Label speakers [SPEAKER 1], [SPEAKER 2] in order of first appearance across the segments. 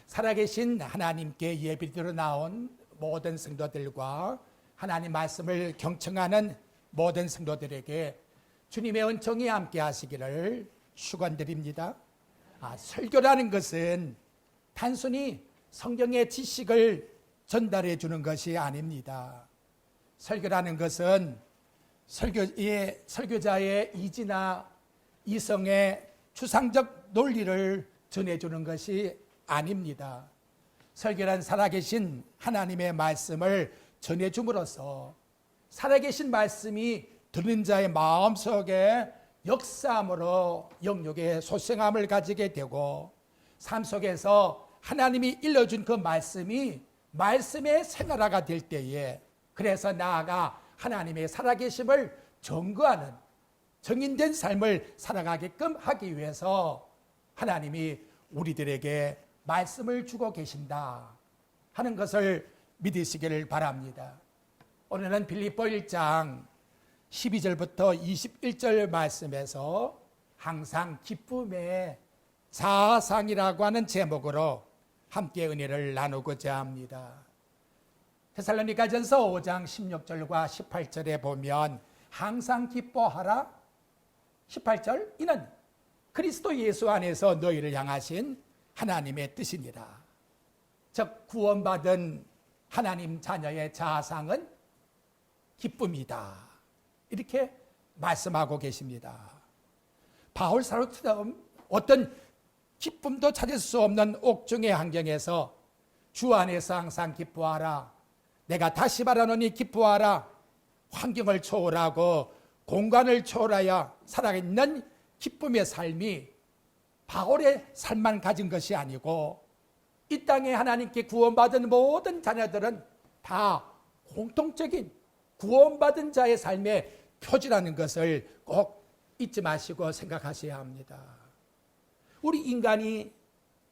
[SPEAKER 1] 살아계신 하나님께 예비드려 나온 모든 성도들과 하나님 말씀을 경청하는 모든 성도들에게 주님의 은총이 함께 하시기를 축원드립니다. 설교라는 것은 단순히 성경의 지식을 전달해 주는 것이 아닙니다. 설교라는 것은 설교자의 이지나 이성의 추상적 논리를 전해주는 것이 아닙니다. 설교란 살아계신 하나님의 말씀을 전해줌으로써 살아계신 말씀이 듣는 자의 마음속에 역사함으로 영육의 소생함을 가지게 되고 삶 속에서 하나님이 일러준 그 말씀이 말씀의 생활화가 될 때에 그래서 나아가 하나님의 살아계심을 증거하는 정인된 삶을 살아가게끔 하기 위해서 하나님이 우리들에게 말씀을 주고 계신다 하는 것을 믿으시기를 바랍니다. 오늘은 빌립보 1장 12절부터 21절 말씀에서 항상 기쁨의 자아상이라고 하는 제목으로 함께 은혜를 나누고자 합니다. 데살로니가전서 5장 16절과 18절에 보면 항상 기뻐하라 18절 이는 그리스도 예수 안에서 너희를 향하신 하나님의 뜻이니라. 즉 구원받은 하나님 자녀의 자아상은 기쁨이다. 이렇게 말씀하고 계십니다. 바울 사도처럼 어떤 기쁨도 찾을 수 없는 옥중의 환경에서 주 안에서 항상 기뻐하라. 내가 다시 말하노니 기뻐하라. 환경을 초월하고 공간을 초월하여 살아있는 기쁨의 삶이 바울의 삶만 가진 것이 아니고 이 땅에 하나님께 구원받은 모든 자녀들은 다 공통적인 구원받은 자의 삶의 표지라는 것을 꼭 잊지 마시고 생각하셔야 합니다. 우리 인간이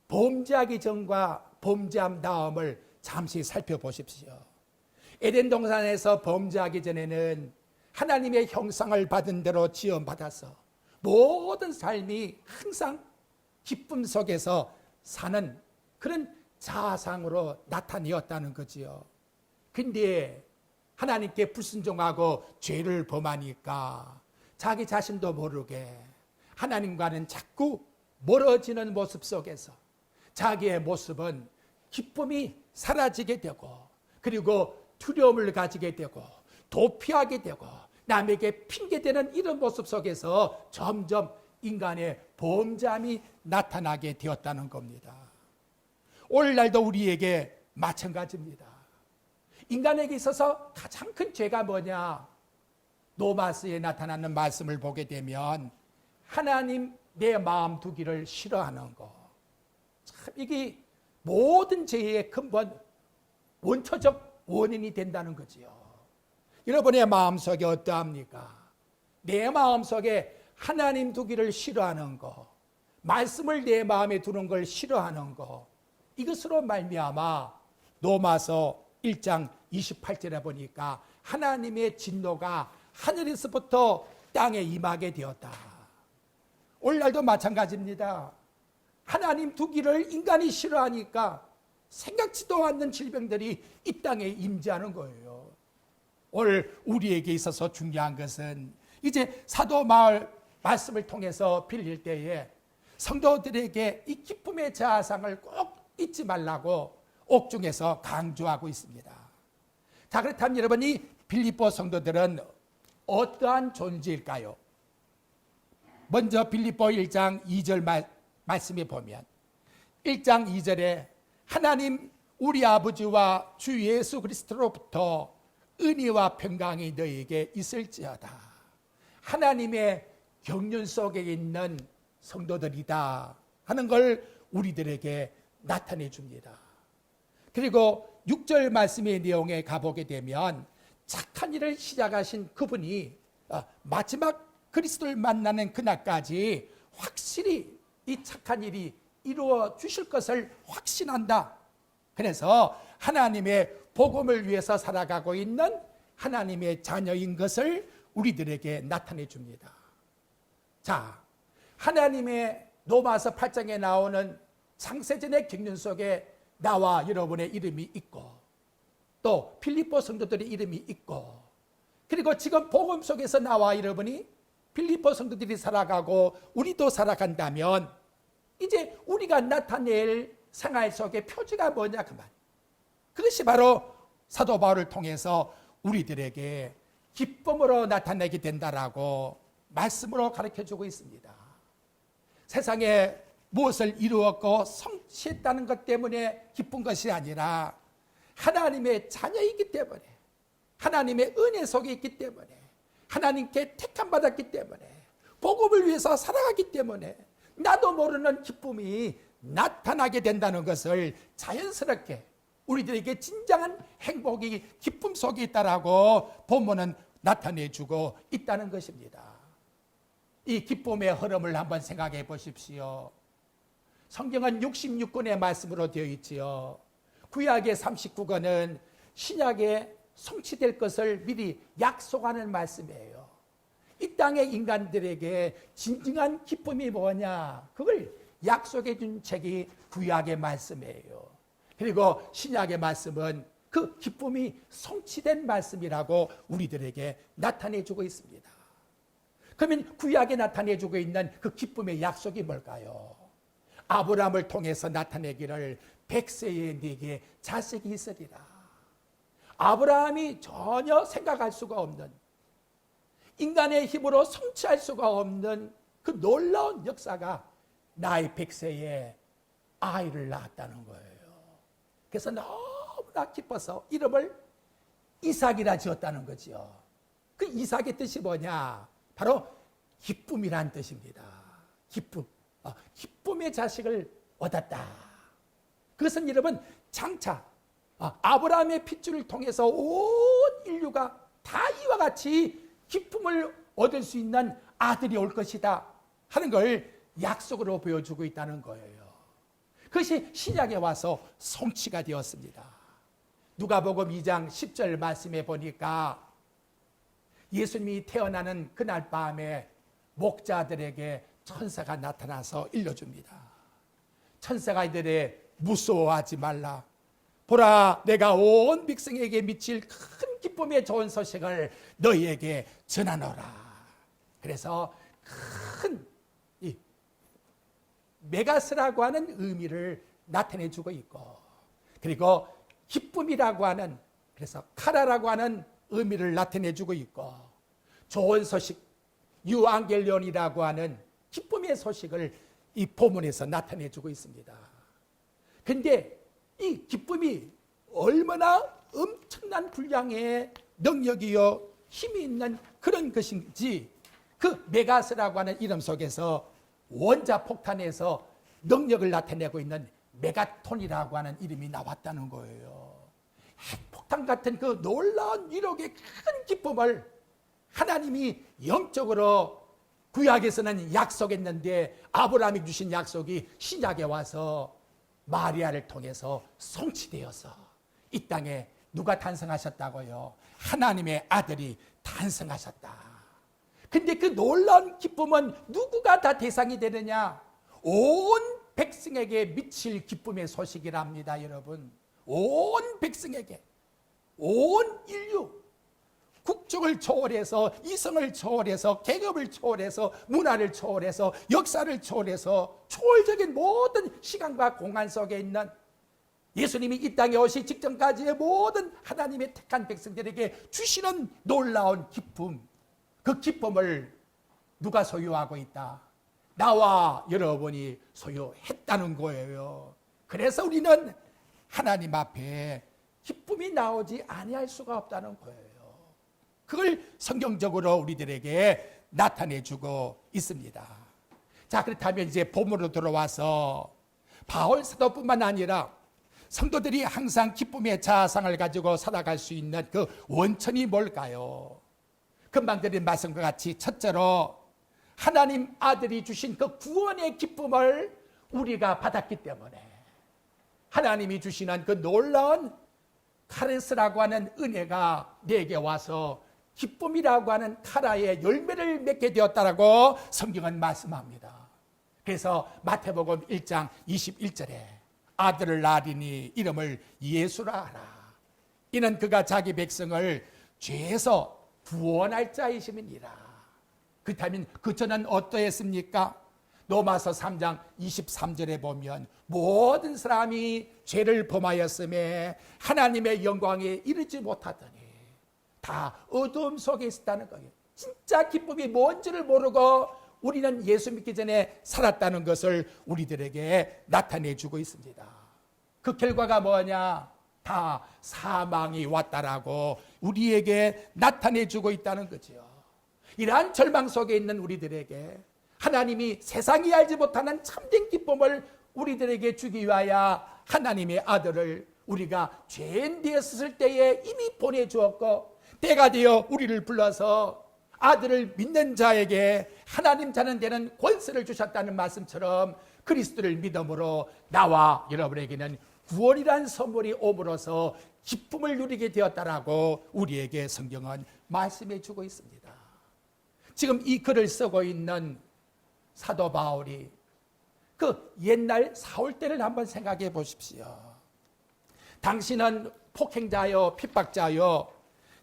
[SPEAKER 1] 범죄하기 전과 범죄한 다음을 잠시 살펴보십시오. 에덴 동산에서 범죄하기 전에는 하나님의 형상을 받은 대로 지음받아서 모든 삶이 항상 기쁨 속에서 사는 그런 자아상으로 나타내었다는 거지요. 근데 하나님께 불순종하고 죄를 범하니까 자기 자신도 모르게 하나님과는 자꾸 멀어지는 모습 속에서 자기의 모습은 기쁨이 사라지게 되고 그리고 두려움을 가지게 되고 도피하게 되고 남에게 핑계대는 이런 모습 속에서 점점 인간의 범죄함이 나타나게 되었다는 겁니다. 오늘날도 우리에게 마찬가지입니다. 인간에게 있어서 가장 큰 죄가 뭐냐? 노마스에 나타나는 말씀을 보게 되면 하나님 내 마음 두기를 싫어하는 것. 참 이게 모든 죄의 근본 원초적 원인이 된다는 거지요. 여러분의 마음속에 어떠합니까? 내 마음속에 하나님 두기를 싫어하는 것, 말씀을 내 마음에 두는 걸 싫어하는 것, 이것으로 말미암아 로마서 1장 28절에 보니까 하나님의 진노가 하늘에서부터 땅에 임하게 되었다. 오늘날도 마찬가지입니다. 하나님 두기를 인간이 싫어하니까 생각지도 않는 질병들이 이 땅에 임재하는 거예요. 오늘 우리에게 있어서 중요한 것은 이제 사도 바울 말씀을 통해서 빌릴 때에 성도들에게 이 기쁨의 자아상을 꼭 잊지 말라고 옥중에서 강조하고 있습니다. 자, 그렇다면 여러분 이 빌립보 성도들은 어떠한 존재일까요? 먼저 빌립보 1장 2절 말씀에 보면 1장 2절에 하나님 우리 아버지와 주 예수 그리스도로부터 은혜와 평강이 너희에게 있을지어다. 하나님의 경륜 속에 있는 성도들이다 하는 걸 우리들에게 나타내 줍니다. 그리고 6절 말씀의 내용에 가보게 되면 착한 일을 시작하신 그분이 마지막 그리스도를 만나는 그날까지 확실히 이 착한 일이 이루어 주실 것을 확신한다. 그래서 하나님의 복음을 위해서 살아가고 있는 하나님의 자녀인 것을 우리들에게 나타내 줍니다. 자, 하나님의 로마서 8장에 나오는 창세전의 경륜 속에 나와 여러분의 이름이 있고 또 빌립보 성도들의 이름이 있고 그리고 지금 복음 속에서 나와 여러분이 빌립보 성도들이 살아가고 우리도 살아간다면 이제 우리가 나타낼 생활 속의 표지가 뭐냐 그 말. 그것이 바로 사도 바울을 통해서 우리들에게 기쁨으로 나타내게 된다라고 말씀으로 가르쳐주고 있습니다. 세상에 무엇을 이루었고 성취했다는 것 때문에 기쁜 것이 아니라 하나님의 자녀이기 때문에 하나님의 은혜 속에 있기 때문에 하나님께 택함 받았기 때문에 복음을 위해서 살아가기 때문에 나도 모르는 기쁨이 나타나게 된다는 것을 자연스럽게 우리들에게 진정한 행복이 기쁨 속에 있다라고 본문은 나타내주고 있다는 것입니다. 이 기쁨의 흐름을 한번 생각해 보십시오. 성경은 66권의 말씀으로 되어 있지요. 구약의 39권은 신약에 성취될 것을 미리 약속하는 말씀이에요. 이 땅의 인간들에게 진정한 기쁨이 뭐냐? 그걸 약속해 준 책이 구약의 말씀이에요. 그리고 신약의 말씀은 그 기쁨이 성취된 말씀이라고 우리들에게 나타내주고 있습니다. 그러면 구약에 나타내주고 있는 그 기쁨의 약속이 뭘까요? 아브라함을 통해서 나타내기를 100세에 네게 자식이 있으리라. 아브라함이 전혀 생각할 수가 없는 인간의 힘으로 성취할 수가 없는 그 놀라운 역사가 나이 100세에 아이를 낳았다는 거예요. 그래서 너무나 기뻐서 이름을 이삭이라 지었다는 거지요. 그 이삭의 뜻이 뭐냐? 바로 기쁨이란 뜻입니다. 기쁨. 기쁨의 자식을 얻었다. 그것은 여러분 장차 아브라함의 핏줄을 통해서 온 인류가 다 이와 같이 기쁨을 얻을 수 있는 아들이 올 것이다 하는 걸 약속으로 보여주고 있다는 거예요. 그것이 신약에 와서 성취가 되었습니다. 누가복음 2장 10절 말씀에 보니까 예수님이 태어나는 그날 밤에 목자들에게 천사가 나타나서 일러줍니다. 천사가 이들에 무서워하지 말라. 보라, 내가 온 백성에게 미칠 큰 기쁨의 좋은 소식을 너희에게 전하노라. 그래서 큰 메가스라고 하는 의미를 나타내주고 있고, 그리고 기쁨이라고 하는, 그래서 카라라고 하는 의미를 나타내주고 있고, 좋은 소식, 유앙겔리온이라고 하는 기쁨의 소식을 이 본문에서 나타내주고 있습니다. 근데 이 기쁨이 얼마나 엄청난 분량의 능력이요 힘이 있는 그런 것인지 그 메가스라고 하는 이름 속에서 원자 폭탄에서 능력을 나타내고 있는 메가톤이라고 하는 이름이 나왔다는 거예요. 핵폭탄 같은 그 놀라운 위력의 큰 기쁨을 하나님이 영적으로 구약에서는 약속했는데 아브라함이 주신 약속이 신약에 와서 마리아를 통해서 성취되어서 이 땅에 누가 탄생하셨다고요? 하나님의 아들이 탄생하셨다. 근데 그 놀라운 기쁨은 누구가 다 대상이 되느냐? 온 백성에게 미칠 기쁨의 소식이랍니다, 여러분. 온 백성에게, 온 인류, 국적을 초월해서, 이성을 초월해서, 계급을 초월해서, 문화를 초월해서, 역사를 초월해서 초월적인 모든 시간과 공간 속에 있는 예수님이 이 땅에 오시 직전까지의 모든 하나님의 택한 백성들에게 주시는 놀라운 기쁨, 그 기쁨을 누가 소유하고 있다? 나와 여러분이 소유했다는 거예요. 그래서 우리는 하나님 앞에 기쁨이 나오지 아니할 수가 없다는 거예요. 그걸 성경적으로 우리들에게 나타내주고 있습니다. 자, 그렇다면 이제 본문으로 들어와서 바울 사도뿐만 아니라 성도들이 항상 기쁨의 자아상을 가지고 살아갈 수 있는 그 원천이 뭘까요? 금방 드린 말씀과 같이 첫째로 하나님 아들이 주신 그 구원의 기쁨을 우리가 받았기 때문에 하나님이 주시는 그 놀라운 카레스라고 하는 은혜가 내게 와서 기쁨이라고 하는 카라의 열매를 맺게 되었다라고 성경은 말씀합니다. 그래서 마태복음 1장 21절에 아들을 낳으리니 이름을 예수라 하라. 이는 그가 자기 백성을 죄에서 구원할 자이심이니라. 그렇다면 그처는 어떠했습니까? 로마서 3장 23절에 보면 모든 사람이 죄를 범하였음에 하나님의 영광에 이르지 못하더니 다 어두움 속에 있었다는 거예요. 진짜 기쁨이 뭔지를 모르고 우리는 예수 믿기 전에 살았다는 것을 우리들에게 나타내주고 있습니다. 그 결과가 뭐냐? 다 사망이 왔다라고 우리에게 나타내주고 있다는 거죠. 이러한 절망 속에 있는 우리들에게 하나님이 세상이 알지 못하는 참된 기쁨을 우리들에게 주기 위하여 하나님의 아들을 우리가 죄인 되었을 때에 이미 보내주었고, 때가 되어 우리를 불러서 아들을 믿는 자에게 하나님 자는 되는 권세를 주셨다는 말씀처럼 그리스도를 믿음으로 나와 여러분에게는 구원이란 선물이 옴으로써 기쁨을 누리게 되었다라고 우리에게 성경은 말씀해 주고 있습니다. 지금 이 글을 쓰고 있는 사도 바울이 그 옛날 사울 때를 한번 생각해 보십시오. 당신은 폭행자요, 핍박자요,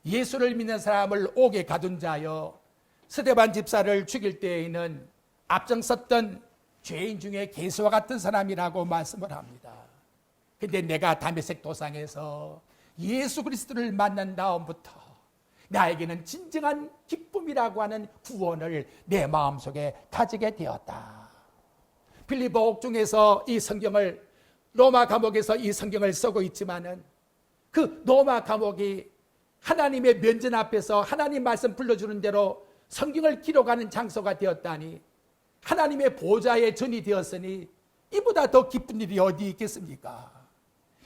[SPEAKER 1] 예수를 믿는 사람을 옥에 가둔 자요, 스데반 집사를 죽일 때에는 앞장섰던 죄인 중에 개수와 같은 사람이라고 말씀을 합니다. 근데 내가 다메섹 도상에서 예수 그리스도를 만난 다음부터 나에게는 진정한 기쁨이라고 하는 구원을 내 마음속에 가지게 되었다. 빌립보 옥중에서 이 성경을, 로마 감옥에서 이 성경을 쓰고 있지만은 그 로마 감옥이 하나님의 면전 앞에서 하나님 말씀 불러주는 대로 성경을 기록하는 장소가 되었다니, 하나님의 보좌의 전이 되었으니 이보다 더 기쁜 일이 어디 있겠습니까?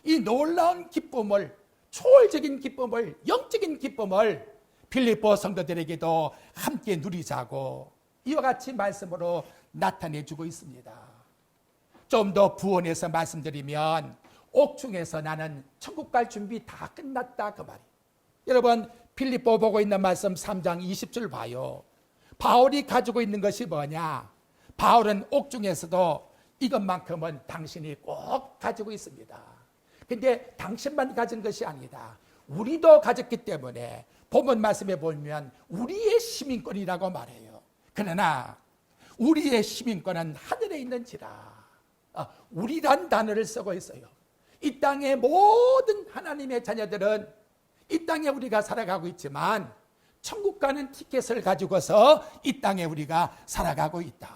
[SPEAKER 1] 이 놀라운 기쁨을, 초월적인 기쁨을, 영적인 기쁨을 빌립보 성도들에게도 함께 누리자고 이와 같이 말씀으로 나타내주고 있습니다. 좀 더 부언해서 말씀드리면 옥중에서 나는 천국 갈 준비 다 끝났다 그 말이에요. 여러분 빌립보 보고 있는 말씀 3장 20절 봐요. 바울이 가지고 있는 것이 뭐냐? 바울은 옥중에서도 이것만큼은 당신이 꼭 가지고 있습니다. 근데 당신만 가진 것이 아니다. 우리도 가졌기 때문에 본문 말씀에 보면 우리의 시민권이라고 말해요. 그러나 우리의 시민권은 하늘에 있는지라. 우리란 단어를 쓰고 있어요. 이 땅의 모든 하나님의 자녀들은 이 땅에 우리가 살아가고 있지만 천국 가는 티켓을 가지고서 이 땅에 우리가 살아가고 있다.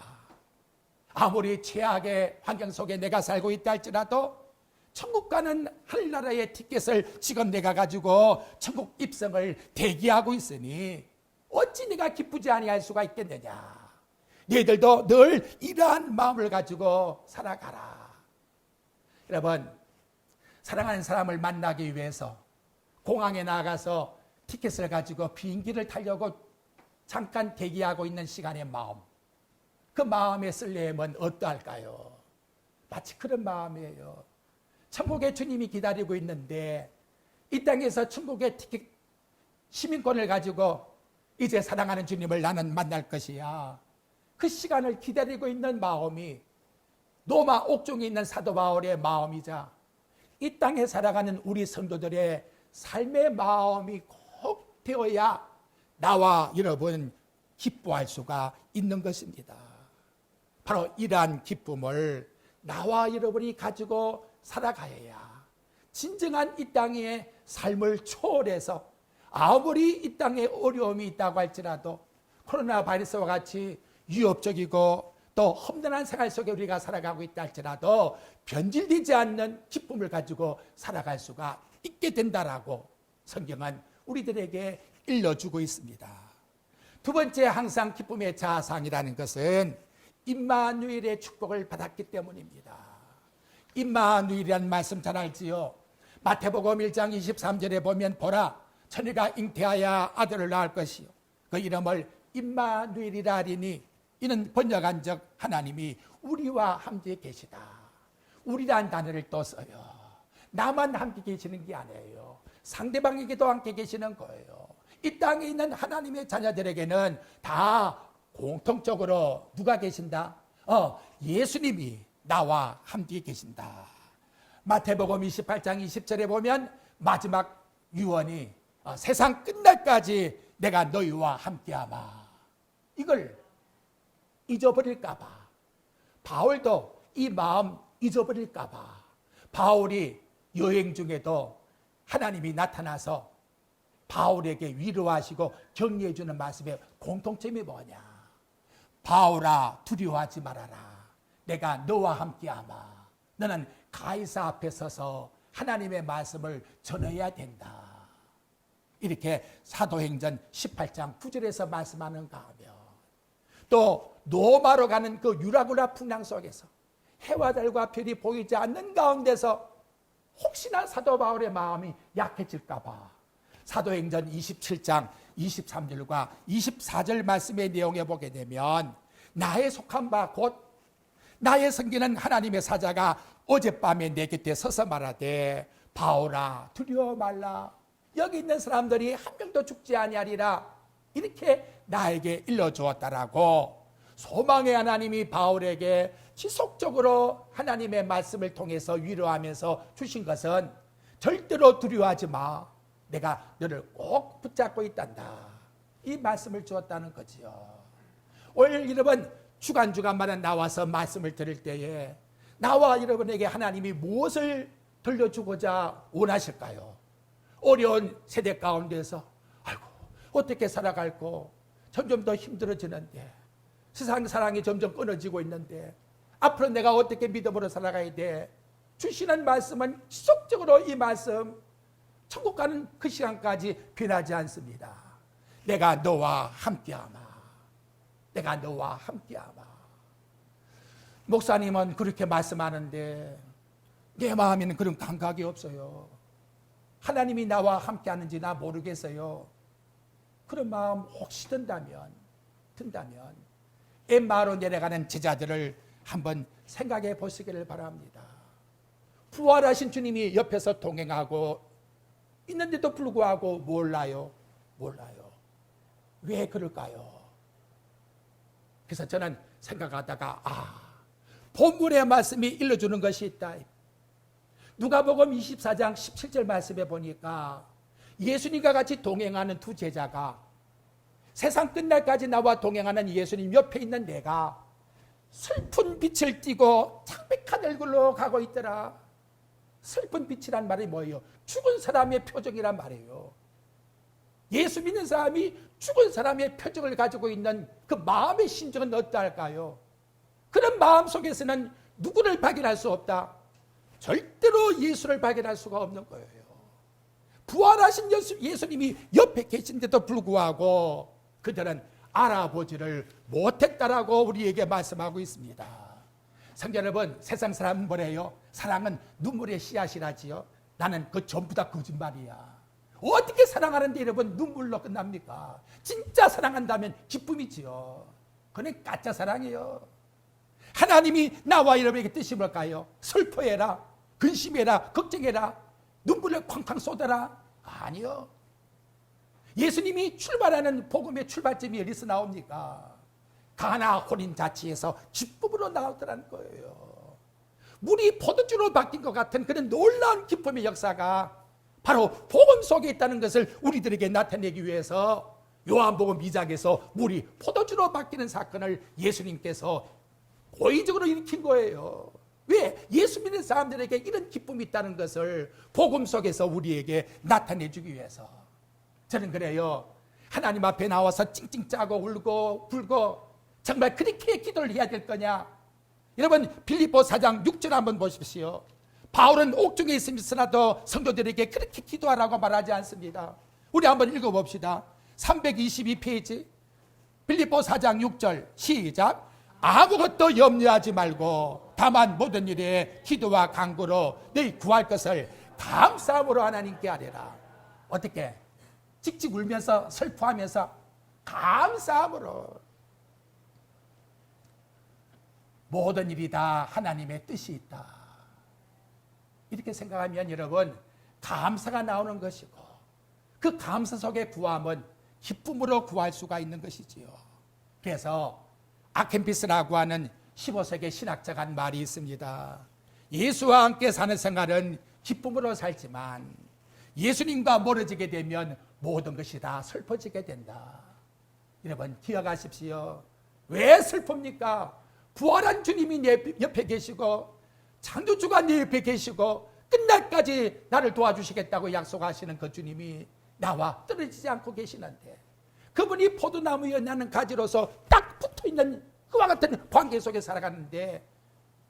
[SPEAKER 1] 아무리 최악의 환경 속에 내가 살고 있다 할지라도 천국 가는 하늘나라의 티켓을 지금 내가 가지고 천국 입성을 대기하고 있으니 어찌 내가 기쁘지 아니할 수가 있겠느냐. 너희들도 늘 이러한 마음을 가지고 살아가라. 여러분, 사랑하는 사람을 만나기 위해서 공항에 나가서 티켓을 가지고 비행기를 타려고 잠깐 대기하고 있는 시간의 마음, 그 마음의 설렘은 어떠할까요? 마치 그런 마음이에요. 천국의 주님이 기다리고 있는데 이 땅에서 천국의 티켓, 시민권을 가지고 이제 사랑하는 주님을 나는 만날 것이야. 그 시간을 기다리고 있는 마음이 로마 옥중에 있는 사도 바울의 마음이자 이 땅에 살아가는 우리 성도들의 삶의 마음이 꼭 되어야 나와 여러분 기뻐할 수가 있는 것입니다. 바로 이러한 기쁨을 나와 여러분이 가지고 살아가야 진정한 이 땅의 삶을 초월해서 아무리 이 땅에 어려움이 있다고 할지라도 코로나 바이러스와 같이 위협적이고 또 험난한 생활 속에 우리가 살아가고 있다 할지라도 변질되지 않는 기쁨을 가지고 살아갈 수가 있게 된다라고 성경은 우리들에게 일러주고 있습니다. 두 번째, 항상 기쁨의 자상이라는 것은 임마누엘의 축복을 받았기 때문입니다. 임마누엘이라는 말씀 잘 알지요? 마태복음 1장 23절에 보면 보라, 처녀가 잉태하여 아들을 낳을 것이요 그 이름을 임마누엘이라 하리니 이는 번역한적 하나님이 우리와 함께 계시다. 우리란 단어를 또 써요. 나만 함께 계시는 게 아니에요. 상대방에게도 함께 계시는 거예요. 이 땅에 있는 하나님의 자녀들에게는 다 공통적으로 누가 계신다? 예수님이 나와 함께 계신다. 마태복음 28장 20절에 보면 마지막 유언이 세상 끝날까지 내가 너희와 함께하마. 이걸 잊어버릴까 봐, 바울도 이 마음 잊어버릴까 봐, 바울이 여행 중에도 하나님이 나타나서 바울에게 위로하시고 격려해 주는 말씀의 공통점이 뭐냐? 바울아, 두려워하지 말아라. 내가 너와 함께하마. 너는 가이사 앞에 서서 하나님의 말씀을 전해야 된다. 이렇게 사도행전 18장 9절에서 말씀하는가 하면, 또 로마로 가는 그 유라굴라 풍랑 속에서 해와 달과 별이 보이지 않는 가운데서 혹시나 사도 바울의 마음이 약해질까 봐 사도행전 27장 23절과 24절 말씀의 내용에 보게 되면, 나의 속한 바 곧 나의 섬기는 하나님의 사자가 어젯밤에 내 곁에 서서 말하되 바울아 두려워 말라. 여기 있는 사람들이 한 명도 죽지 아니하리라. 이렇게 나에게 일러주었다라고 소망의 하나님이 바울에게 지속적으로 하나님의 말씀을 통해서 위로하면서 주신 것은, 절대로 두려워하지 마. 내가 너를 꼭 붙잡고 있단다. 이 말씀을 주었다는 거지요. 오늘 여러분 주간마다 나와서 말씀을 들을 때에 나와 여러분에게 하나님이 무엇을 들려주고자 원하실까요? 어려운 세대 가운데서 아이고 어떻게 살아갈고, 점점 더 힘들어지는데, 세상 사랑이 점점 끊어지고 있는데 앞으로 내가 어떻게 믿음으로 살아가야 돼? 주시는 말씀은 지속적으로 이 말씀, 천국 가는 그 시간까지 변하지 않습니다. 내가 너와 함께하마. 내가 너와 함께하마. 목사님은 그렇게 말씀하는데 내 마음에는 그런 감각이 없어요. 하나님이 나와 함께하는지 나 모르겠어요. 그런 마음 혹시 든다면 엠마오로 내려가는 제자들을 한번 생각해 보시기를 바랍니다. 부활하신 주님이 옆에서 동행하고 있는데도 불구하고 몰라요. 왜 그럴까요? 그래서 저는 생각하다가 본문의 말씀이 일러주는 것이 있다. 누가복음 24장 17절 말씀에 보니까 예수님과 같이 동행하는 두 제자가, 세상 끝날까지 나와 동행하는 예수님 옆에 있는 내가 슬픈 빛을 띠고 창백한 얼굴로 가고 있더라. 슬픈 빛이란 말이 뭐예요? 죽은 사람의 표정이란 말이에요. 예수 믿는 사람이 죽은 사람의 표정을 가지고 있는 그 마음의 심정은 어떠할까요? 그런 마음 속에서는 누구를 발견할 수 없다. 절대로 예수를 발견할 수가 없는 거예요. 부활하신 예수님이 옆에 계신데도 불구하고 그들은 알아보지를 못했다라고 우리에게 말씀하고 있습니다. 성도 여러분, 세상 사람은 뭐래요? 사랑은 눈물의 씨앗이라지요. 나는 그 전부 다 거짓말이야. 어떻게 사랑하는데 여러분 눈물로 끝납니까? 진짜 사랑한다면 기쁨이지요. 그건 가짜 사랑이에요. 하나님이 나와 여러분에게 뜻이 뭘까요? 슬퍼해라, 근심해라, 걱정해라, 눈물을 쾅쾅 쏟아라? 아니요. 예수님이 출발하는 복음의 출발점이 어디서 나옵니까? 가나 혼인 자치에서 기쁨으로 나오더라는 거예요. 물이 포도주로 바뀐 것 같은 그런 놀라운 기쁨의 역사가 바로 복음 속에 있다는 것을 우리들에게 나타내기 위해서 요한복음 2장에서 물이 포도주로 바뀌는 사건을 예수님께서 고의적으로 일으킨 거예요. 왜? 예수 믿는 사람들에게 이런 기쁨이 있다는 것을 복음 속에서 우리에게 나타내주기 위해서. 저는 그래요. 하나님 앞에 나와서 찡찡 짜고 울고 불고 정말 그렇게 기도를 해야 될 거냐? 여러분 빌립보 4장 6절 한번 보십시오. 바울은 옥중에 있으면서라도 성도들에게 그렇게 기도하라고 말하지 않습니다. 우리 한번 읽어봅시다. 322페이지 빌립보 4장 6절 시작. 아무것도 염려하지 말고 다만 모든 일에 기도와 간구로 너희 구할 것을 감사함으로 하나님께 아뢰라. 어떻게? 칙칙 울면서 슬퍼하면서 감사함으로. 모든 일이 다 하나님의 뜻이 있다. 이렇게 생각하면 여러분 감사가 나오는 것이고, 그 감사 속에 구함은 기쁨으로 구할 수가 있는 것이지요. 그래서 아켄피스라고 하는 15세기 신학자가 한 말이 있습니다. 예수와 함께 사는 생활은 기쁨으로 살지만 예수님과 멀어지게 되면 모든 것이 다 슬퍼지게 된다. 여러분 기억하십시오. 왜 슬픕니까? 부활한 주님이 내 옆에 계시고 창조주가 내 옆에 계시고 끝날까지 나를 도와주시겠다고 약속하시는 그 주님이 나와 떨어지지 않고 계시는데, 그분이 포도나무에 나는 가지로서 딱 붙어있는 그와 같은 관계 속에 살아가는데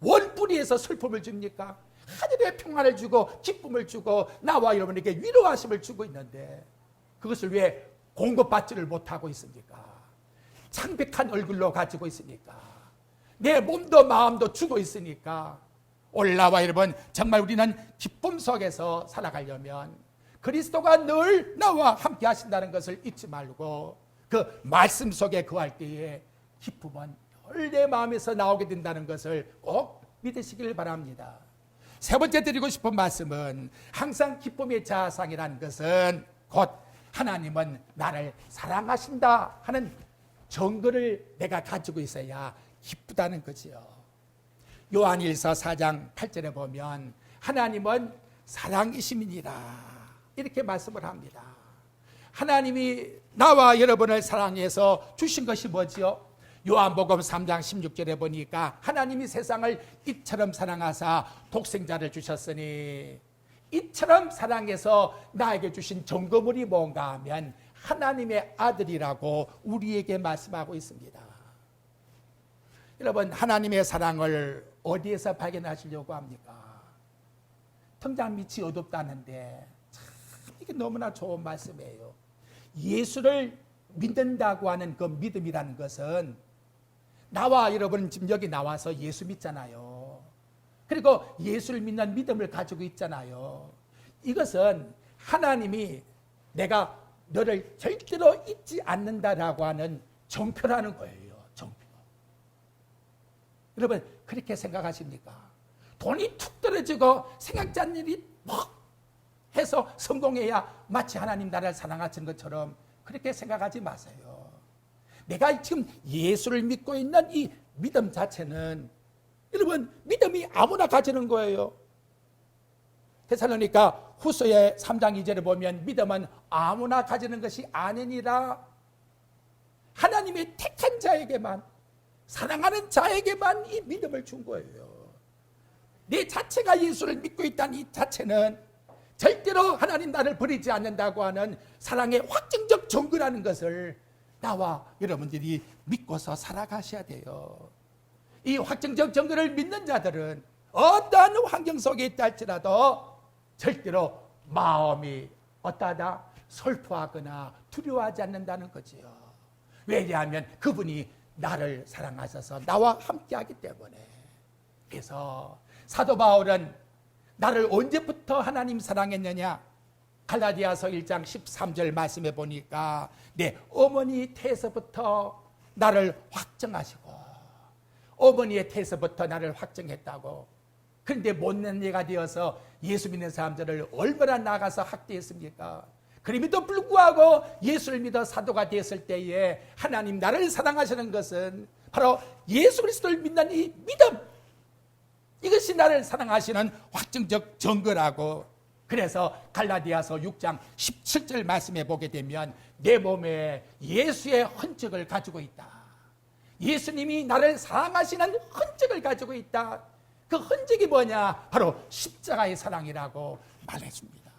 [SPEAKER 1] 원뿌리에서 슬픔을 줍니까? 하늘의 평안을 주고 기쁨을 주고 나와 여러분에게 위로하심을 주고 있는데 그것을 왜 공급받지를 못하고 있습니까? 창백한 얼굴로 가지고 있으니까, 내 몸도 마음도 주고 있으니까. 오늘 나와 여러분 정말 우리는 기쁨 속에서 살아가려면 그리스도가 늘 나와 함께 하신다는 것을 잊지 말고 그 말씀 속에 거할 때에 기쁨은 늘 내 마음에서 나오게 된다는 것을 꼭 믿으시길 바랍니다. 세 번째 드리고 싶은 말씀은 항상 기쁨의 자상이라는 것은 곧 하나님은 나를 사랑하신다 하는 증거를 내가 가지고 있어야 기쁘다는 거지요. 요한일서 4장 8절에 보면 하나님은 사랑이심이니라 이렇게 말씀을 합니다. 하나님이 나와 여러분을 사랑해서 주신 것이 뭐지요? 요한복음 3장 16절에 보니까 하나님이 세상을 이처럼 사랑하사 독생자를 주셨으니, 이처럼 사랑해서 나에게 주신 증거물이 뭔가 하면 하나님의 아들이라고 우리에게 말씀하고 있습니다. 여러분 하나님의 사랑을 어디에서 발견하시려고 합니까? 통장 밑이 어둡다는데 참 이게 너무나 좋은 말씀이에요. 예수를 믿는다고 하는 그 믿음이라는 것은, 나와 여러분 지금 여기 나와서 예수 믿잖아요. 그리고 예수를 믿는 믿음을 가지고 있잖아요. 이것은 하나님이 내가 너를 절대로 잊지 않는다라고 하는 정표라는 거예요. 정표. 여러분 그렇게 생각하십니까? 돈이 툭 떨어지고 생각지 않는 일이 막 해서 성공해야 마치 하나님 나라를 사랑하시는 것처럼 그렇게 생각하지 마세요. 내가 지금 예수를 믿고 있는 이 믿음 자체는 여러분 믿음이 아무나 가지는 거예요. 데살로니가 후서의 3장 2절에 보면 믿음은 아무나 가지는 것이 아니니라. 하나님의 택한 자에게만, 사랑하는 자에게만 이 믿음을 준 거예요. 내 자체가 예수를 믿고 있다는 이 자체는 절대로 하나님 나를 버리지 않는다고 하는 사랑의 확증적 증거라는 것을 나와 여러분들이 믿고서 살아가셔야 돼요. 이 확증적 증거를 믿는 자들은 어떠한 환경 속에 있다 할지라도 절대로 마음이 어떠하다? 슬퍼하거나 두려워하지 않는다는 거지요. 왜냐하면 그분이 나를 사랑하셔서 나와 함께하기 때문에. 그래서 사도 바울은 나를 언제부터 하나님 사랑했느냐? 갈라디아서 1장 13절 말씀해 보니까 내 어머니 태에서부터 나를 확정하시고, 어머니의 태에서부터 나를 확정했다고. 그런데 못난 예가 되어서 예수 믿는 사람들을 얼마나 나가서 학대했습니까? 그럼에도 불구하고 예수를 믿어 사도가 되었을 때에 하나님 나를 사랑하시는 것은 바로 예수 그리스도를 믿는 이 믿음, 이것이 나를 사랑하시는 확증적 증거라고. 그래서 갈라디아서 6장 17절 말씀해 보게 되면 내 몸에 예수의 흔적을 가지고 있다. 예수님이 나를 사랑하시는 흔적을 가지고 있다. 그 흔적이 뭐냐? 바로 십자가의 사랑이라고 말해줍니다.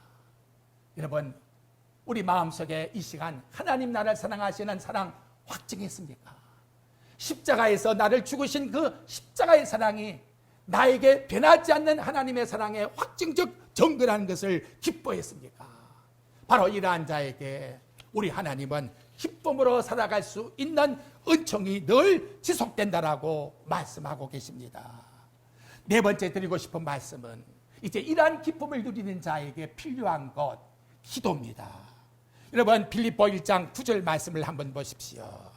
[SPEAKER 1] 여러분 우리 마음속에 이 시간 하나님 나를 사랑하시는 사랑 확증했습니까? 십자가에서 나를 죽으신 그 십자가의 사랑이 나에게 변하지 않는 하나님의 사랑의 확증적 증거라는 것을 기뻐했습니까? 바로 이러한 자에게 우리 하나님은 기쁨으로 살아갈 수 있는 은총이 늘 지속된다라고 말씀하고 계십니다. 네 번째 드리고 싶은 말씀은 이제 이러한 기쁨을 누리는 자에게 필요한 것, 기도입니다. 여러분 빌립보 1장 9절 말씀을 한번 보십시오.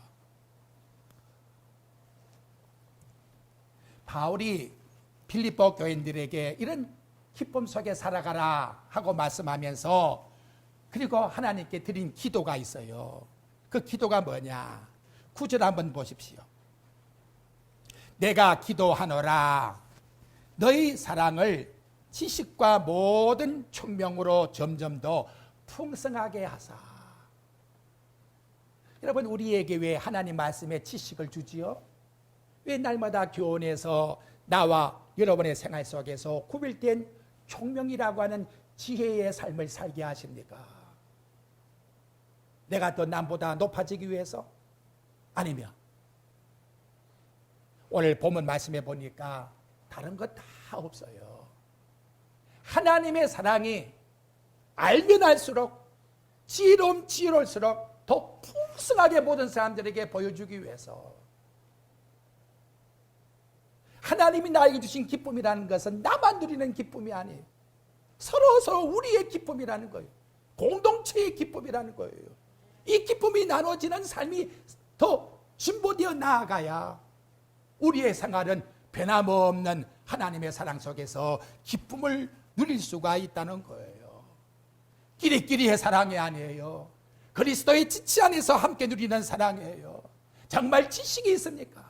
[SPEAKER 1] 바울이 빌립보 교인들에게 이런 기쁨 속에 살아가라 하고 말씀하면서 그리고 하나님께 드린 기도가 있어요. 그 기도가 뭐냐? 9절 한번 보십시오. 내가 기도하노라. 너희 사랑을 지식과 모든 총명으로 점점 더 풍성하게 하사. 여러분, 우리에게 왜 하나님 말씀에 지식을 주지요? 왜 날마다 교훈에서 나와 여러분의 생활 속에서 구별된 총명이라고 하는 지혜의 삶을 살게 하십니까? 내가 더 남보다 높아지기 위해서? 아니면 오늘 본문 말씀해 보니까 다른 것 다 없어요. 하나님의 사랑이 알면 알수록 지혜로울수록 더 풍성하게 모든 사람들에게 보여주기 위해서. 하나님이 나에게 주신 기쁨이라는 것은 나만 누리는 기쁨이 아니에요. 서로 우리의 기쁨이라는 거예요. 공동체의 기쁨이라는 거예요. 이 기쁨이 나눠지는 삶이 더 진보되어 나아가야 우리의 생활은 변함없는 하나님의 사랑 속에서 기쁨을 누릴 수가 있다는 거예요. 끼리끼리의 사랑이 아니에요. 그리스도의 지체 안에서 함께 누리는 사랑이에요. 정말 지식이 있습니까?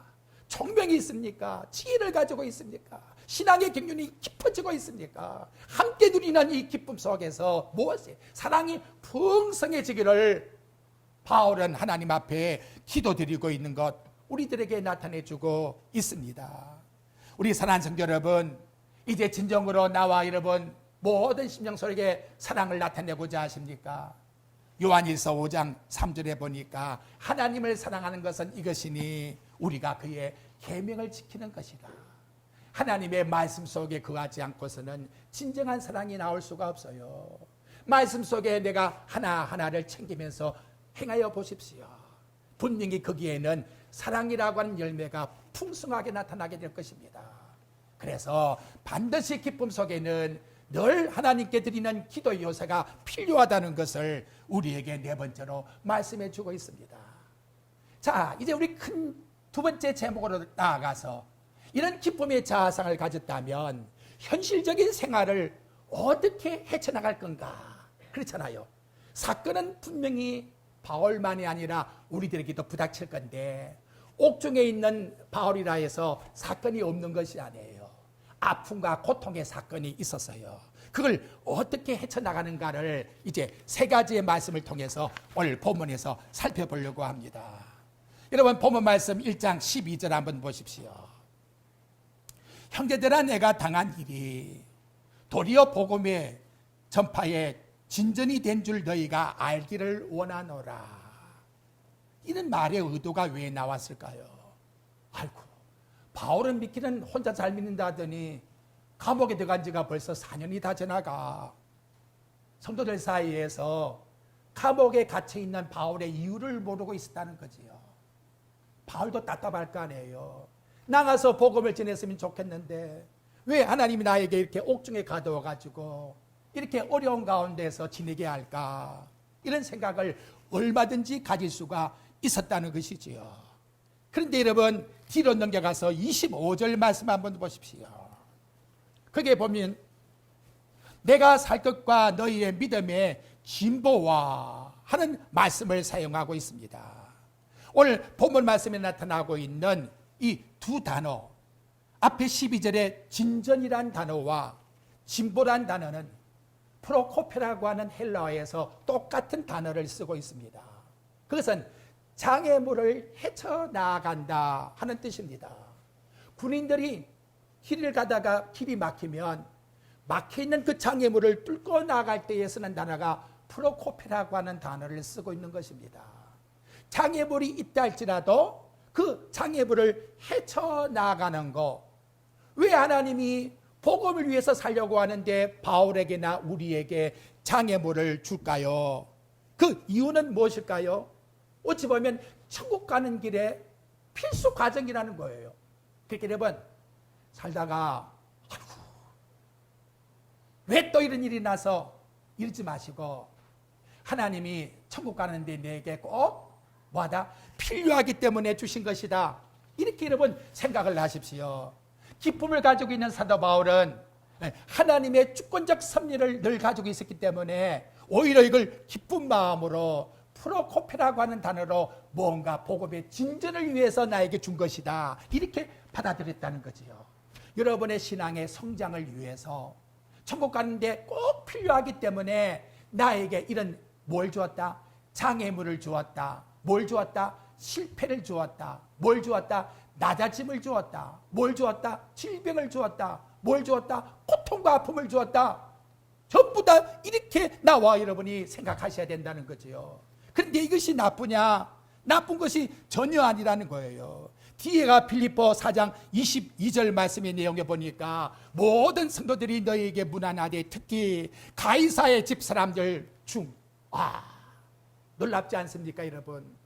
[SPEAKER 1] 총명이 있습니까? 지혜를 가지고 있습니까? 신앙의 경륜이 깊어지고 있습니까? 함께 누리는 이 기쁨 속에서 무엇이? 사랑이 풍성해지기를 바울은 하나님 앞에 기도드리고 있는 것 우리들에게 나타내주고 있습니다. 우리 사랑하는 성도 여러분, 이제 진정으로 나와 여러분 모든 심령 속에 사랑을 나타내고자 하십니까? 요한일서 5장 3절에 보니까 하나님을 사랑하는 것은 이것이니 우리가 그의 계명을 지키는 것이다. 하나님의 말씀 속에 거하지 않고서는 진정한 사랑이 나올 수가 없어요. 말씀 속에 내가 하나하나를 챙기면서 행하여 보십시오. 분명히 거기에는 사랑이라고 하는 열매가 풍성하게 나타나게 될 것입니다. 그래서 반드시 기쁨 속에는 늘 하나님께 드리는 기도 요새가 필요하다는 것을 우리에게 네 번째로 말씀해 주고 있습니다. 자, 이제 우리 큰 두 번째 제목으로 나아가서 이런 기쁨의 자아상을 가졌다면 현실적인 생활을 어떻게 헤쳐나갈 건가? 그렇잖아요. 사건은 분명히 바울만이 아니라 우리들에게도 부닥칠 건데 옥중에 있는 바울이라 해서 사건이 없는 것이 아니에요. 아픔과 고통의 사건이 있었어요. 그걸 어떻게 헤쳐나가는가를 이제 세 가지의 말씀을 통해서 오늘 본문에서 살펴보려고 합니다. 여러분, 본문 말씀 1장 12절 한번 보십시오. 형제들아, 내가 당한 일이 도리어 복음의 전파에 진전이 된 줄 너희가 알기를 원하노라. 이런 말의 의도가 왜 나왔을까요? 아이고, 바울은 믿기는 혼자 잘 믿는다 하더니 감옥에 들어간 지가 벌써 4년이 다 지나가. 성도들 사이에서 감옥에 갇혀있는 바울의 이유를 모르고 있었다는 거지요. 바울도 답답할 거 아니에요. 나가서 복음을 전했으면 좋겠는데 왜 하나님이 나에게 이렇게 옥중에 가두어가지고 이렇게 어려운 가운데서 지내게 할까? 이런 생각을 얼마든지 가질 수가 있었다는 것이지요. 그런데 여러분, 뒤로 넘겨가서 25절 말씀 한번 보십시오. 거기에 보면 내가 살 것과 너희의 믿음의 진보와 하는 말씀을 사용하고 있습니다. 오늘 본문 말씀에 나타나고 있는 이 두 단어, 앞에 12절에 진전이란 단어와 진보란 단어는 프로코페라고 하는 헬라어에서 똑같은 단어를 쓰고 있습니다. 그것은 장애물을 헤쳐나간다 하는 뜻입니다. 군인들이 길을 가다가 길이 막히면 막혀있는 그 장애물을 뚫고 나갈 때에 쓰는 단어가 프로코페라고 하는 단어를 쓰고 있는 것입니다. 장애물이 있다 할지라도 그 장애물을 헤쳐나가는 거, 왜 하나님이 복음을 위해서 살려고 하는데 바울에게나 우리에게 장애물을 줄까요? 그 이유는 무엇일까요? 어찌 보면 천국 가는 길에 필수 과정이라는 거예요. 그렇게 여러분, 살다가 왜 또 이런 일이 나서 이러지 마시고 하나님이 천국 가는데 내게 꼭 뭐하다? 필요하기 때문에 주신 것이다. 이렇게 여러분 생각을 하십시오. 기쁨을 가지고 있는 사도 바울은 하나님의 주권적 섭리를 늘 가지고 있었기 때문에 오히려 이걸 기쁜 마음으로 프로코페라고 하는 단어로 뭔가 복음의 진전을 위해서 나에게 준 것이다. 이렇게 받아들였다는 거지요. 여러분의 신앙의 성장을 위해서 천국 가는데 꼭 필요하기 때문에 나에게 이런 뭘 주었다? 장애물을 주었다. 뭘 주었다? 실패를 주었다. 뭘 주었다? 낮아짐을 주었다. 뭘 주었다? 질병을 주었다. 뭘 주었다? 고통과 아픔을 주었다. 전부 다 이렇게 나와 여러분이 생각하셔야 된다는 거지요. 그런데 이것이 나쁘냐? 나쁜 것이 전혀 아니라는 거예요. 뒤에가 필립보 4장 22절 말씀의 내용에 보니까 모든 성도들이 너희에게 문안하되 특히 가이사의 집 사람들 중 놀랍지 않습니까 여러분?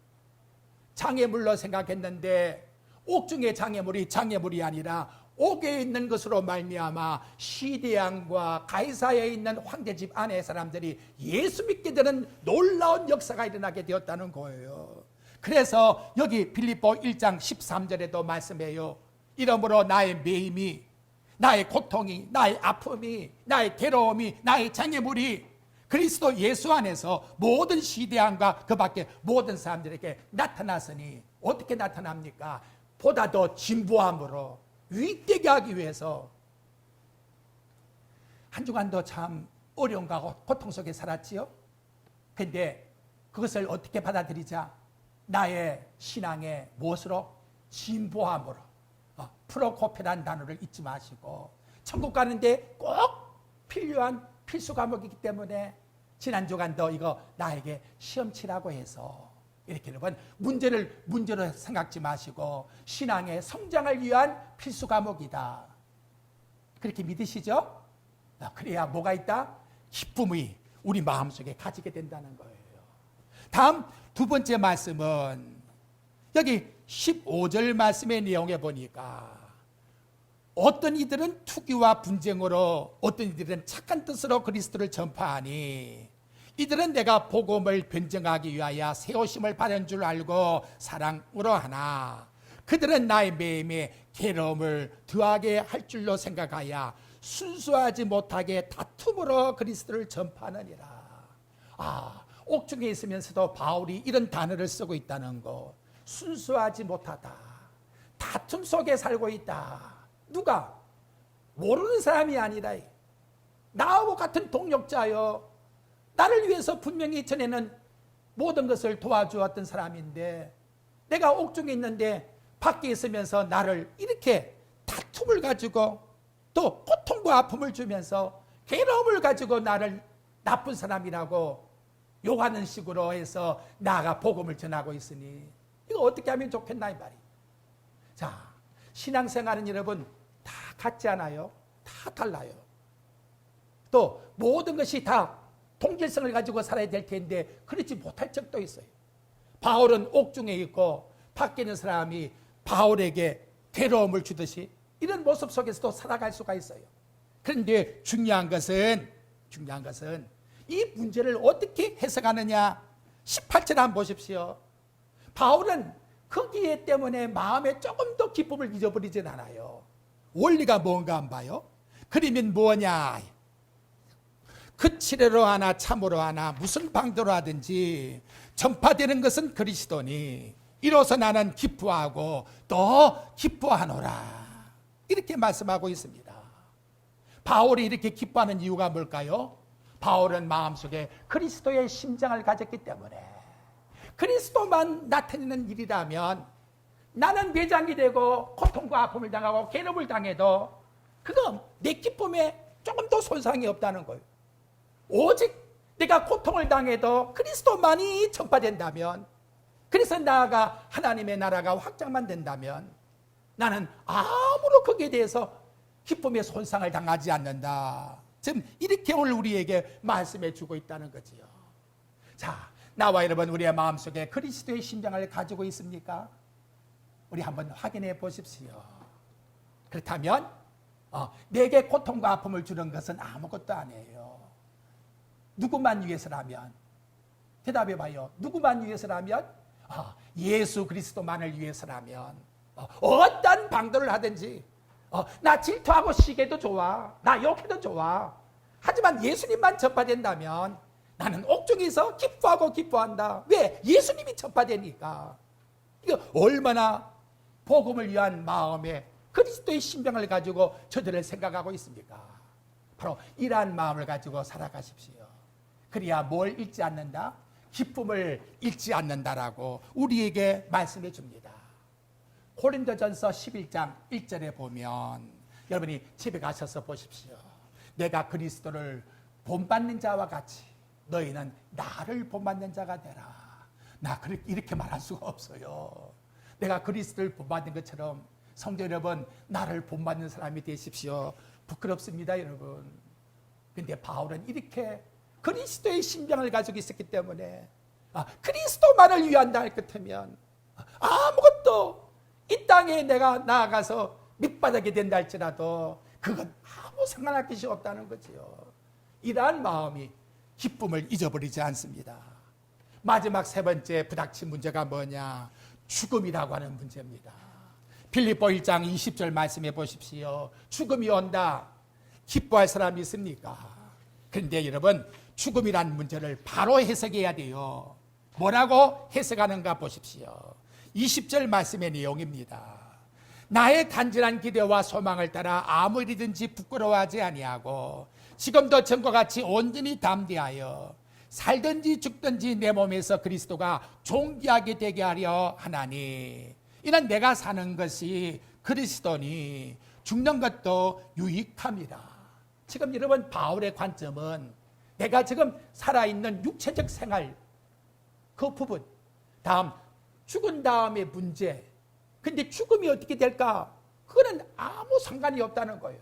[SPEAKER 1] 장애물로 생각했는데 옥중의 장애물이 장애물이 아니라 옥에 있는 것으로 말미암아 시대왕과 가이사에 있는 황제집 안의 사람들이 예수 믿게 되는 놀라운 역사가 일어나게 되었다는 거예요. 그래서 여기 빌립보 1장 13절에도 말씀해요. 이러므로 나의 매임이, 나의 고통이, 나의 아픔이, 나의 괴로움이, 나의 장애물이 그리스도 예수 안에서 모든 시대왕과 그 밖에 모든 사람들에게 나타났으니 어떻게 나타납니까? 보다 더 진보함으로 위대하게 하기 위해서. 한 주간도 참 어려움과 고통 속에 살았지요. 근데 그것을 어떻게 받아들이자? 나의 신앙의 무엇으로? 진보함으로. 프로코페라는 단어를 잊지 마시고 천국 가는데 꼭 필요한 필수 과목이기 때문에 지난 주간도 이거 나에게 시험 치라고 해서 이렇게 여러분 문제로 생각지 마시고 신앙의 성장을 위한 필수 과목이다. 그렇게 믿으시죠? 그래야 뭐가 있다? 기쁨이 우리 마음속에 가지게 된다는 거예요. 다음 두 번째 말씀은 여기 15절 말씀의 내용에 보니까 어떤 이들은 투기와 분쟁으로 어떤 이들은 착한 뜻으로 그리스도를 전파하니 이들은 내가 복음을 변증하기 위하여 세우심을 받은 줄 알고 사랑으로 하나 그들은 나의 매임에 괴로움을 더하게 할 줄로 생각하여 순수하지 못하게 다툼으로 그리스도를 전파하느니라. 옥중에 있으면서도 바울이 이런 단어를 쓰고 있다는 거. 순수하지 못하다. 다툼 속에 살고 있다. 누가? 모르는 사람이 아니라 나하고 같은 동력자요. 나를 위해서 분명히 전에는 모든 것을 도와주었던 사람인데 내가 옥중에 있는데 밖에 있으면서 나를 이렇게 다툼을 가지고 또 고통과 아픔을 주면서 괴로움을 가지고 나를 나쁜 사람이라고 욕하는 식으로 해서 나가 복음을 전하고 있으니 이거 어떻게 하면 좋겠나 이 말이에요. 자, 신앙생활은 여러분 다 같지 않아요? 다 달라요. 또 모든 것이 다 동질성을 가지고 살아야 될 텐데 그렇지 못할 적도 있어요. 바울은 옥중에 있고 밖에 있는 사람이 바울에게 괴로움을 주듯이 이런 모습 속에서도 살아갈 수가 있어요. 그런데 중요한 것은 이 문제를 어떻게 해석하느냐. 18절 한번 보십시오. 바울은 거기에 때문에 마음에 조금 더 기쁨을 잊어버리진 않아요. 원리가 뭔가 안 봐요. 그러면 뭐냐. 그치레로 하나 참으로 하나 무슨 방도로 하든지 전파되는 것은 그리스도니 이로써 나는 기뻐하고 또 기뻐하노라. 이렇게 말씀하고 있습니다. 바울이 이렇게 기뻐하는 이유가 뭘까요? 바울은 마음속에 그리스도의 심장을 가졌기 때문에 그리스도만 나타내는 일이라면 나는 매장이 되고 고통과 아픔을 당하고 괴로움을 당해도 그건 내 기쁨에 조금 더 손상이 없다는 거예요. 오직 내가 고통을 당해도 그리스도만이 전파된다면, 그래서 나아가 하나님의 나라가 확장만 된다면 나는 아무런 거기에 대해서 기쁨의 손상을 당하지 않는다. 지금 이렇게 오늘 우리에게 말씀해 주고 있다는 거지요. 자, 나와 여러분 우리의 마음속에 그리스도의 심장을 가지고 있습니까? 우리 한번 확인해 보십시오. 그렇다면 내게 고통과 아픔을 주는 것은 아무것도 아니에요. 누구만 위해서라면? 대답해 봐요. 누구만 위해서라면? 예수 그리스도만을 위해서라면 어떤 방도를 하든지 나 질투하고 시기도 좋아, 나 욕해도 좋아. 하지만 예수님만 전파된다면 나는 옥중에서 기뻐하고 기뻐한다. 왜? 예수님이 전파되니까. 이거 얼마나 복음을 위한 마음에 그리스도의 신병을 가지고 저들을 생각하고 있습니까? 바로 이러한 마음을 가지고 살아가십시오. 그래야 뭘 잃지 않는다? 기쁨을 잃지 않는다라고 우리에게 말씀해 줍니다. 고린도전서 11장 1절에 보면 여러분이 집에 가셔서 보십시오. 내가 그리스도를 본받는 자와 같이 너희는 나를 본받는 자가 되라. 나 이렇게 말할 수가 없어요. 내가 그리스도를 본받는 것처럼 성도 여러분, 나를 본받는 사람이 되십시오. 부끄럽습니다, 여러분. 근데 바울은 이렇게 그리스도의 신병을 가지고 있었기 때문에 그리스도만을 위한다 할 것이면 아무것도 이 땅에 내가 나아가서 밑바닥이 된다 할지라도 그건 아무 상관할 것이 없다는 거지요. 이러한 마음이 기쁨을 잊어버리지 않습니다. 마지막 세 번째 부닥친 문제가 뭐냐? 죽음이라고 하는 문제입니다. 빌립보 1장 20절 말씀해 보십시오. 죽음이 온다. 기뻐할 사람이 있습니까? 그런데 여러분, 죽음이란 문제를 바로 해석해야 돼요. 뭐라고 해석하는가 보십시오. 20절 말씀의 내용입니다. 나의 단순한 기대와 소망을 따라 아무 일이든지 부끄러워하지 아니하고 지금도 전과 같이 온전히 담대하여 살든지 죽든지 내 몸에서 그리스도가 존귀하게 되게 하려 하나니 이는 내가 사는 것이 그리스도니 죽는 것도 유익함이라. 지금 여러분, 바울의 관점은 내가 지금 살아있는 육체적 생활 그 부분, 다음 죽은 다음의 문제. 근데 죽음이 어떻게 될까? 그거는 아무 상관이 없다는 거예요.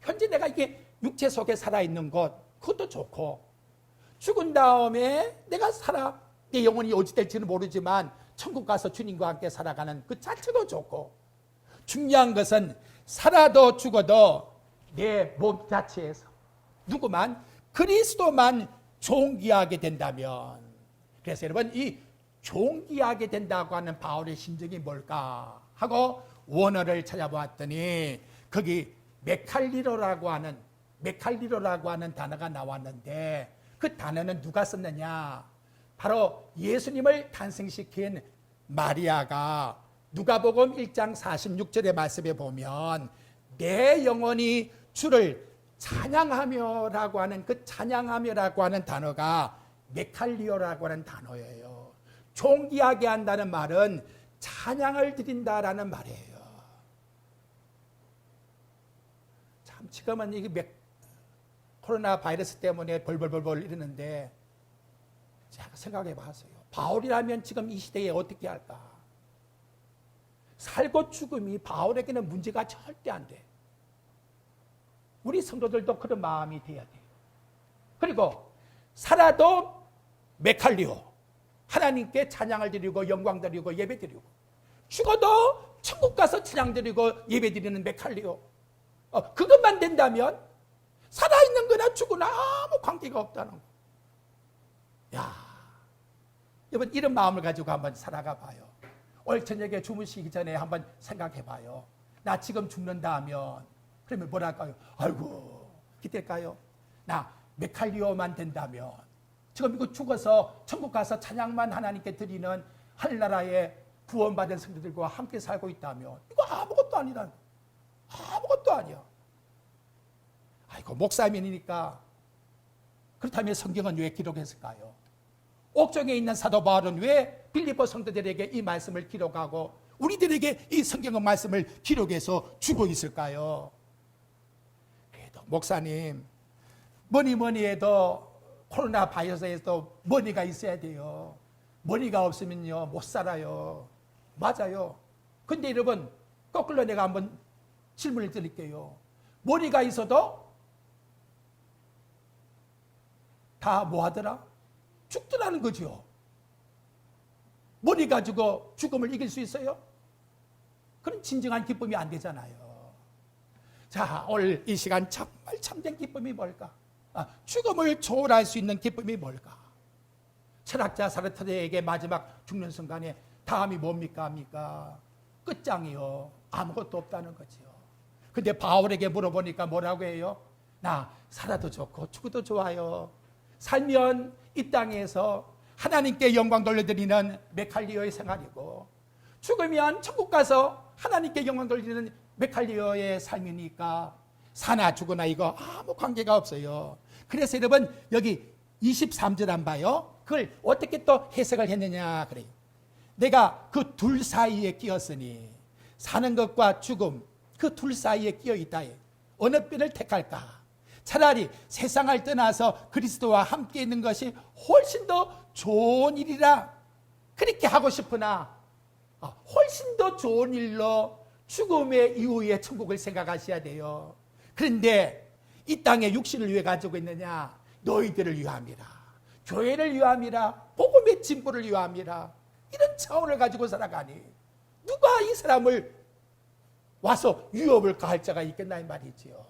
[SPEAKER 1] 현재 내가 이게 육체 속에 살아있는 것, 그것도 좋고, 죽은 다음에 내가 내 영혼이 어찌 될지는 모르지만 천국 가서 주님과 함께 살아가는 그 자체도 좋고, 중요한 것은 살아도 죽어도 내 몸 자체에서 누구만 그리스도만 존귀하게 된다면, 그래서 여러분, 이 존귀하게 된다고 하는 바울의 심정이 뭘까 하고 원어를 찾아보았더니 거기 메칼리로라고 하는 단어가 나왔는데, 그 단어는 누가 썼느냐? 바로 예수님을 탄생시킨 마리아가 누가복음 1장 46절의 말씀에 보면 내 영혼이 주를 찬양하며라고 하는 그 찬양하며라고 하는 단어가 메칼리오라고 하는 단어예요. 존귀하게 한다는 말은 찬양을 드린다라는 말이에요. 참 지금은 이게 코로나 바이러스 때문에 벌벌벌벌 이러는데 제가 생각해 봤어요. 바울이라면 지금 이 시대에 어떻게 할까? 살고 죽음이 바울에게는 문제가 절대 안 돼. 우리 성도들도 그런 마음이 돼야 돼요. 그리고 살아도 메칼리오, 하나님께 찬양을 드리고 영광 드리고 예배 드리고, 죽어도 천국 가서 찬양 드리고 예배 드리는 메칼리오, 그것만 된다면 살아있는 거나 죽으나 아무 관계가 없다는 거. 야, 여러분, 이런 마음을 가지고 한번 살아가 봐요. 오늘 저녁에 주무시기 전에 한번 생각해 봐요. 나 지금 죽는다 하면 그러면 뭐랄까요? 아이고, 기댈까요? 나 메칼리오만 된다면, 지금 이거 죽어서 천국 가서 찬양만 하나님께 드리는 하늘나라의 구원받은 성도들과 함께 살고 있다면 이거 아무것도 아니란, 아무것도 아니야. 아이고, 목사님이니까. 그렇다면 성경은 왜 기록했을까요? 옥중에 있는 사도 바울은 왜 빌립보 성도들에게 이 말씀을 기록하고 우리들에게 이 성경의 말씀을 기록해서 주고 있을까요? 그래도 목사님, 뭐니 해도 코로나 바이러스에도 머니가 있어야 돼요. 머니가 없으면요 못 살아요. 맞아요. 근데 여러분, 거꾸로 내가 한번 질문을 드릴게요. 머니가 있어도 다 뭐 하더라? 죽더라는 거죠. 머니 가지고 죽음을 이길 수 있어요? 그런 진정한 기쁨이 안 되잖아요. 자, 오늘 이 시간 정말 참된 기쁨이 뭘까? 죽음을 초월할 수 있는 기쁨이 뭘까? 철학자 사르트르에게 마지막 죽는 순간에 다음이 뭡니까? 합니까? 끝장이요. 아무것도 없다는 거죠. 근데 바울에게 물어보니까 뭐라고 해요? 나 살아도 좋고 죽어도 좋아요. 살면 이 땅에서 하나님께 영광 돌려드리는 메칼리오의 생활이고, 죽으면 천국 가서 하나님께 영광 돌리는 메칼리오의 삶이니까 사나 죽으나 이거 아무 관계가 없어요. 그래서 여러분 여기 23절 안 봐요? 그걸 어떻게 또 해석을 했느냐 그래요. 내가 그 둘 사이에 끼었으니 사는 것과 죽음 그 둘 사이에 끼어 있다. 어느 편을 택할까? 차라리 세상을 떠나서 그리스도와 함께 있는 것이 훨씬 더 좋은 일이라 그렇게 하고 싶으나 훨씬 더 좋은 일로 죽음의 이후에 천국을 생각하셔야 돼요. 그런데 이 땅에 육신을 위해 가지고 있느냐? 너희들을 위함이라, 교회를 위함이라, 복음의 진보를 위함이라, 이런 차원을 가지고 살아가니 누가 이 사람을 와서 위협을 가할 자가 있겠나 이 말이지요.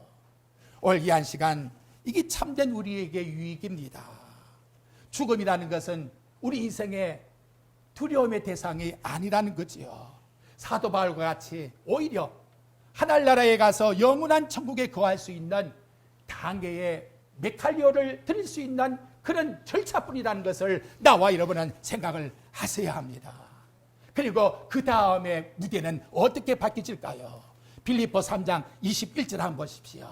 [SPEAKER 1] 오늘 이 한 시간 이게 참된 우리에게 유익입니다. 죽음이라는 것은 우리 인생의 두려움의 대상이 아니라는 거지요. 사도 바울과 같이 오히려 하늘나라에 가서 영원한 천국에 거할 수 있는 단계의 메칼리오를 드릴 수 있는 그런 절차뿐이라는 것을 나와 여러분은 생각을 하셔야 합니다. 그리고 그 다음에 무대는 어떻게 바뀌질까요? 빌립보 3장 21절 한번 보십시오.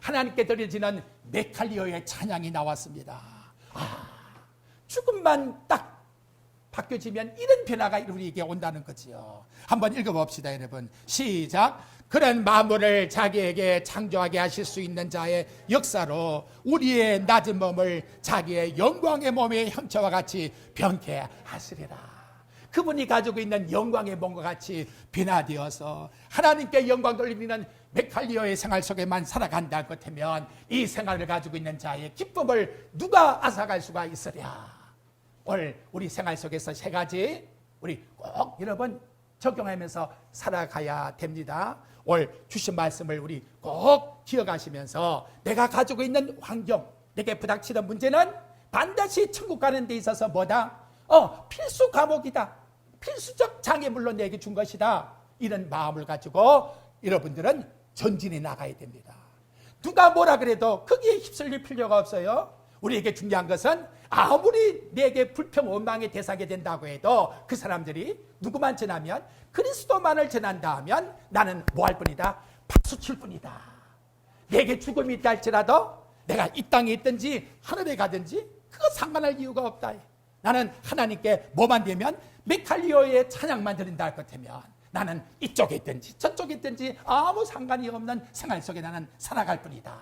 [SPEAKER 1] 하나님께 드려지는 메칼리오의 찬양이 나왔습니다. 죽음만 딱 바뀌어지면 이런 변화가 우리에게 온다는 거지요. 한번 읽어봅시다 여러분. 시작. 그런 만물을 자기에게 창조하게 하실 수 있는 자의 역사로 우리의 낮은 몸을 자기의 영광의 몸의 형체와 같이 변케 하시리라. 그분이 가지고 있는 영광의 몸과 같이 변화되어서 하나님께 영광 돌리는 메칼리오의 생활 속에만 살아간다 같으면 이 생활을 가지고 있는 자의 기쁨을 누가 앗아갈 수가 있으랴. 오늘 우리 생활 속에서 세 가지 우리 꼭 여러분 적용하면서 살아가야 됩니다. 오늘 주신 말씀을 우리 꼭 기억하시면서 내가 가지고 있는 환경, 내게 부닥치는 문제는 반드시 천국 가는 데 있어서 뭐다? 필수 과목이다. 필수적 장애물로 내게 준 것이다. 이런 마음을 가지고 여러분들은 전진해 나가야 됩니다. 누가 뭐라 그래도 거기에 휩쓸릴 필요가 없어요. 우리에게 중요한 것은 아무리 내게 불평 원망의 대상이 된다고 해도 그 사람들이 누구만 전하면 그리스도만을 전한다 하면 나는 뭐 할 뿐이다? 박수 칠 뿐이다. 내게 죽음이 있다 할지라도 내가 이 땅에 있든지 하늘에 가든지 그거 상관할 이유가 없다. 나는 하나님께 뭐만 되면 메칼리오의 찬양만 드린다 할 것 같으면 나는 이쪽에 있든지 저쪽에 있든지 아무 상관이 없는 생활 속에 나는 살아갈 뿐이다.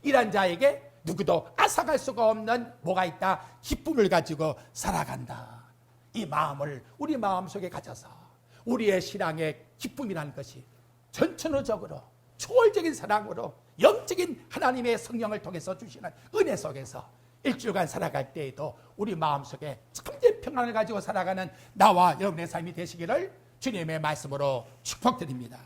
[SPEAKER 1] 이런 자에게 누구도 앗아갈 수가 없는 뭐가 있다? 기쁨을 가지고 살아간다. 이 마음을 우리 마음속에 가져서 우리의 신앙의 기쁨이라는 것이 전천후적으로 초월적인 사랑으로 영적인 하나님의 성령을 통해서 주시는 은혜 속에서 일주일간 살아갈 때에도 우리 마음속에 참된 평안을 가지고 살아가는 나와 여러분의 삶이 되시기를 주님의 말씀으로 축복드립니다.